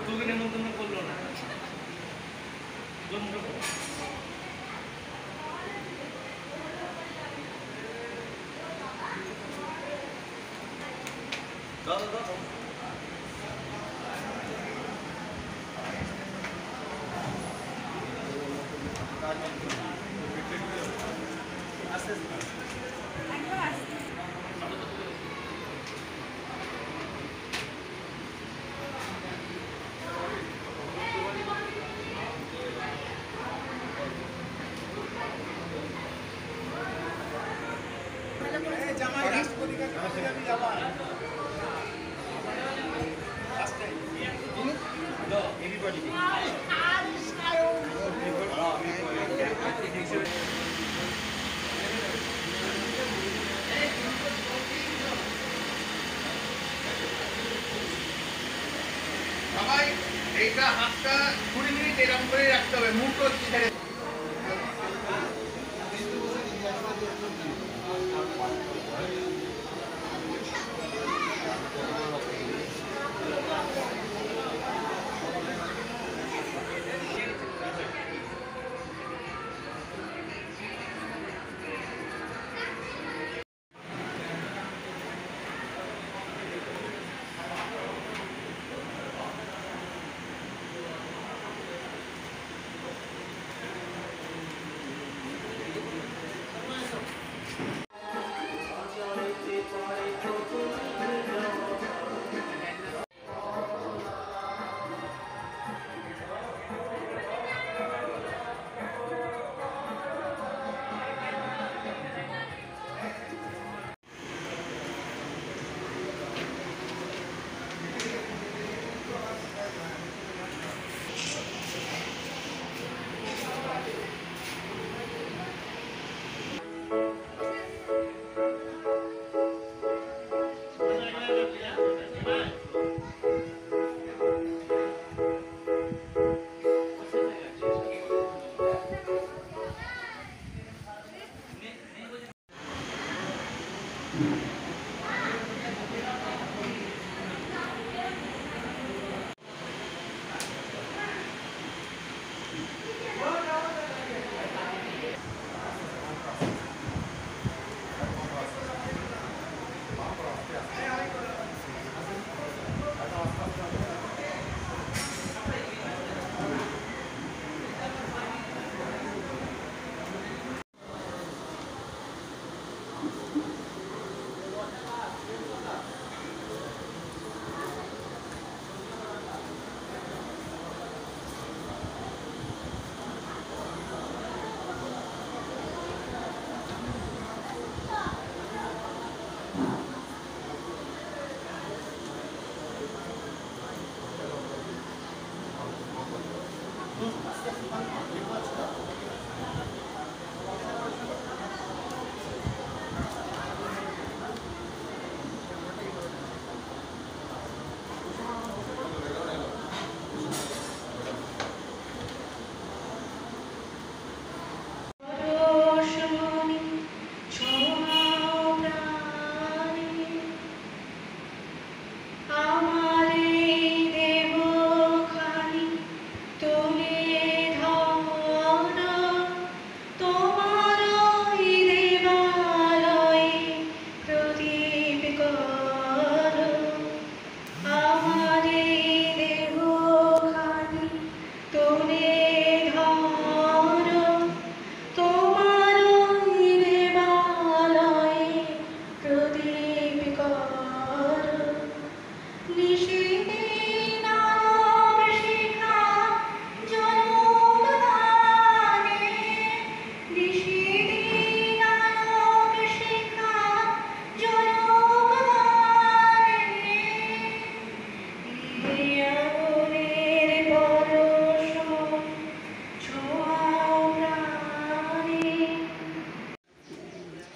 তুমি নেমন্তন্ন করলো না দাদা সবাই এইটা হাতটা 20 মিনিট এরকম করে রাখতে হবে, মুখটা ছেড়ে।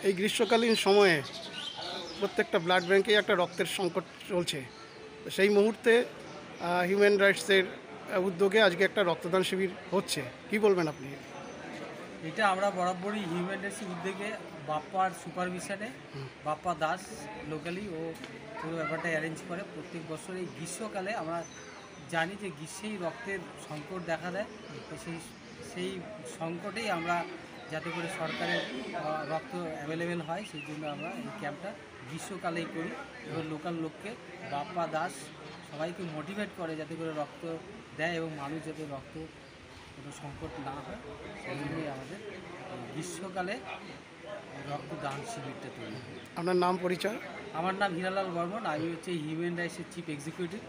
এই গ্রীষ্মকালীন সময়ে প্রত্যেকটা ব্লাড ব্যাংকেই একটা রক্তের সংকট চলছে। সেই মুহূর্তে হিউম্যান রাইটসের উদ্যোগে আজকে একটা রক্তদান শিবির হচ্ছে, কি বলবেন আপনি? এটা আমরা বরাবরই হিউম্যান রাইটসের উদ্যোগে বাপ্পার সুপারভিশনে, বাপ্পা দাস লোকালি ও পুরো ব্যাপারটা অ্যারেঞ্জ করে প্রত্যেক বছর এই গ্রীষ্মকালে আমরা জানি যে গ্রীষ্মেই রক্তের সংকট দেখা দেয়, তো সেই সংকটেই আমরা যাতে করে সরকারের রক্ত অ্যাভেলেবেল হয় সেই জন্য আমরা এই ক্যাম্পটা গ্রীষ্মকালেই করি এবং লোকাল লোককে বাপ্পা দাস সবাইকে মোটিভেট করে যাতে করে রক্ত দেয় এবং মানুষ যাতে রক্ত কোনো সংকট না হয় সেই জন্যই আমাদের গ্রীষ্মকালে রক্তদান শিবিরটা তৈরি হয়। আপনার নাম পরিচয়? আমার নাম হীরালাল বর্মন, আমি হচ্ছে হিউম্যান রাইটসের চিফ এক্সিকিউটিভ।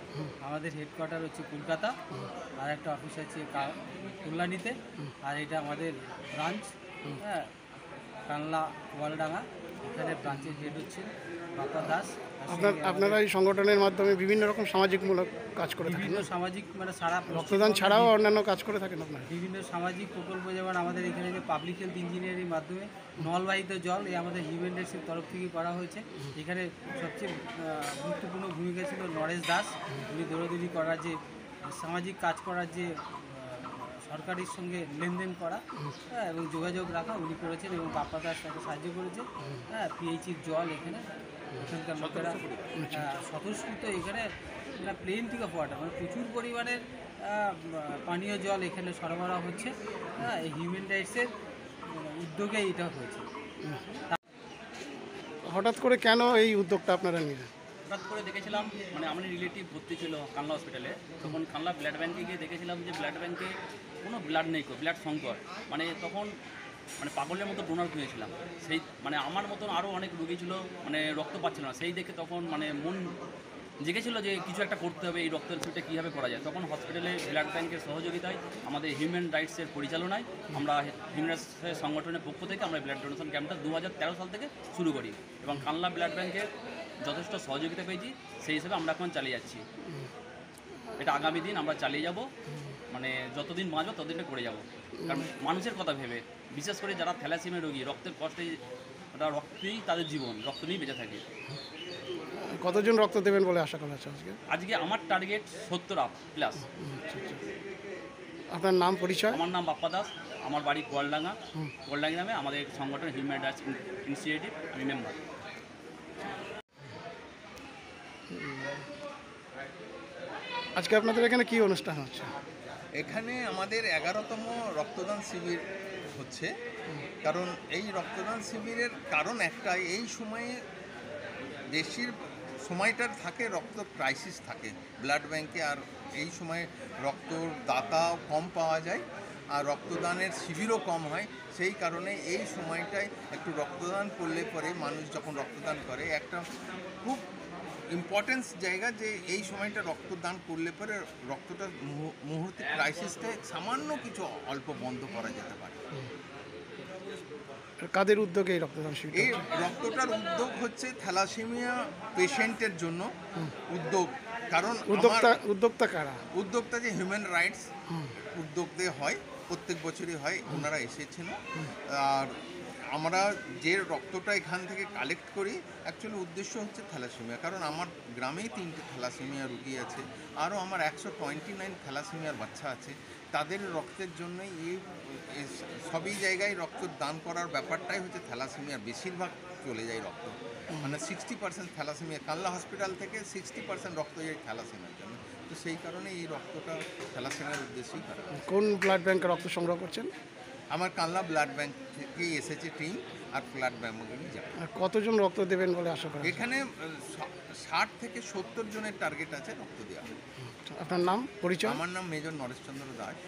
আমাদের হেডকোয়ার্টার হচ্ছে কলকাতা, আর একটা অফিস আছে কল্যাণীতে, আর এটা আমাদের ব্রাঞ্চ, হ্যাঁ, কানলা ওয়ালডাঙ্গা, এখানে ব্রাঞ্চের হেড হচ্ছে বাপ্পা দাস। আপনারা এই সংগঠনের মাধ্যমে বিভিন্ন রকম সামাজিকমূলক কাজ করে থাকেন? বিভিন্ন সামাজিক মানে সারা রক্তদান ছাড়াও অন্যান্য কাজ করে থাকেন আপনারা? বিভিন্ন সামাজিক প্রকল্প, যেমন আমাদের এখানে যে পাবলিক হেলথ ইঞ্জিনিয়ারিং মাধ্যমে নলবাহিত জল, এই আমাদের হিউম্যান রাইটসের তরফ থেকে করা হয়েছে। এখানে সবচেয়ে গুরুত্বপূর্ণ ভূমিকা ছিল নরেশ দাস, উনি দৌড়াদৌড়ি করার যে সামাজিক কাজ করার যে সরকারের সঙ্গে লেনদেন করা, হ্যাঁ, এবং যোগাযোগ রাখা উনি করেছেন, এবং বাপ্পা দাস তাকে সাহায্য করেছে। হ্যাঁ, পিএইচির জল এখানকার লোকেরা স্বতঃস্ফূর্ত, এখানে প্লেন্টি অফ ওয়াটার, মানে প্রচুর পরিমাণের পানীয় জল এখানে সরবরাহ হচ্ছে। হ্যাঁ, এই হিউম্যান রাইটসের উদ্যোগে এটা হয়েছে। হঠাৎ করে কেন এই উদ্যোগটা আপনারা নিলেন? হঠাৎ করে দেখেছিলাম, মানে আমার রিলেটিভ ভর্তি ছিল কানলা হসপিটালে, তখন কানলা ব্লাড ব্যাঙ্কে গিয়ে দেখেছিলাম যে ব্লাড ব্যাঙ্কে কোনো ব্লাড নেই, ব্লাড সংকট, মানে তখন মানে পাগলের মতো ডোনার খুঁজেছিলাম। সেই মানে আমার মতন আরও অনেক রোগী ছিল, মানে রক্ত পাচ্ছিল না। সেই দেখে তখন মানে মন জেগেছিল যে কিছু একটা করতে হবে, এই রক্তের সুইটা কীভাবে করা যায়। তখন হসপিটালে ব্লাড ব্যাঙ্কের সহযোগিতায়, আমাদের হিউম্যান রাইটসের পরিচালনায়, আমরা হিউম্যান রাইটসের সংগঠনের পক্ষ থেকে আমরা ব্লাড ডোনেশন ক্যাম্পটা 2013 সাল থেকে শুরু করি, এবং কানলা ব্লাড ব্যাঙ্কের যথেষ্ট সহযোগিতা পেয়েছি, সেই হিসেবে আমরা এখন চালিয়ে যাচ্ছি। এটা আগামী দিন আমরা চালিয়ে যাব, মানে যতদিন বাঁচবো ততদিনটা করে যাব, কারণ মানুষের কথা ভেবে, বিশেষ করে যারা থ্যালাসেমিয়া রোগী, রক্তের কষ্টে, তারা রক্তেই তাদের জীবন, রক্ত নিয়েই বেঁচে থাকে। কতজন রক্ত দেবেন বলে আশা করা হচ্ছে আজকে? আজকে আমার টার্গেট 70 প্লাস। আপনার নাম পরিচয়? আমার নাম বাপ্পা দাস, আমার বাড়ি কোয়ালডাঙ্গা। কোয়ালডাঙ্গা নামে আমাদের সংগঠন হিউম্যান রাইটস ইনিশিয়েটিভ, আমি মেম্বার। আজকে আপনাদের এখানে কি অনুষ্ঠান হচ্ছে? এখানে আমাদের 11তম রক্তদান শিবির হচ্ছে। কারণ এই রক্তদান শিবিরের কারণ একটাই, এই সময়ে বেশির সময়টার থাকে রক্ত ক্রাইসিস থাকে ব্লাড ব্যাংকে, আর এই সময়ে রক্তদাতাও কম পাওয়া যায়, আর রক্তদানের শিবিরও কম হয়। সেই কারণে এই সময়টায় একটু রক্তদান করলে পরে মানুষ যখন রক্তদান করে, একটা খুব ইম্পর্টেন্স জায়গা যে এই সময়টা রক্তদান করলে পরে রক্তটা মুহূর্তে ক্রাইসিসটা সামান্য কিছু অল্প বন্ধ করা যেতে পারে। কাদের উদ্যোগে এই রক্তদান শিবির? এই রক্তটার উদ্যোগ হচ্ছে থ্যালাসেমিয়া পেশেন্টের জন্য উদ্যোগ। কারণ উদ্যোক্তা কারা? উদ্যোক্তা যে হিউম্যান রাইটস উদ্যোগ দিয়ে হয়, প্রত্যেক বছরই হয়, ওনারা এসেছেন। আর আমরা যে রক্তটা এখান থেকে কালেক্ট করি, অ্যাকচুয়ালি উদ্দেশ্য হচ্ছে থ্যালাসেমিয়া। কারণ আমার গ্রামেই 3টে থ্যালাসেমিয়া রুগী আছে, আরও আমার 129 থ্যালাসেমিয়ার বাচ্চা আছে। তাদের রক্তের জন্যই এই সবই জায়গায় রক্ত দান করার ব্যাপারটাই হচ্ছে থ্যালাসেমিয়ার বেশিরভাগ চলে যায় রক্ত, মানে 60% থ্যালাসেমিয়া, কানলা হসপিটাল থেকে 60% রক্ত যায় থ্যালাসেমিয়ার জন্য। তো সেই কারণে এই রক্তটা থ্যালাসেমিয়ার উদ্দেশ্যেই করা। কোন ব্লাড ব্যাংকে রক্ত সংগ্রহ করছেন? আমার কানলা ব্লাড ব্যাংক থেকেই এসেছে টিম, আর ব্লাড ব্যাংকে যাবে। আর কতজন রক্ত দেবেন বলে আশা করা? এখানে 60 থেকে 70 জনের টার্গেট আছে রক্ত দেওয়া। আপনার নাম পরিচয়? আমার নাম মেজর নরেশচন্দ্র দাস।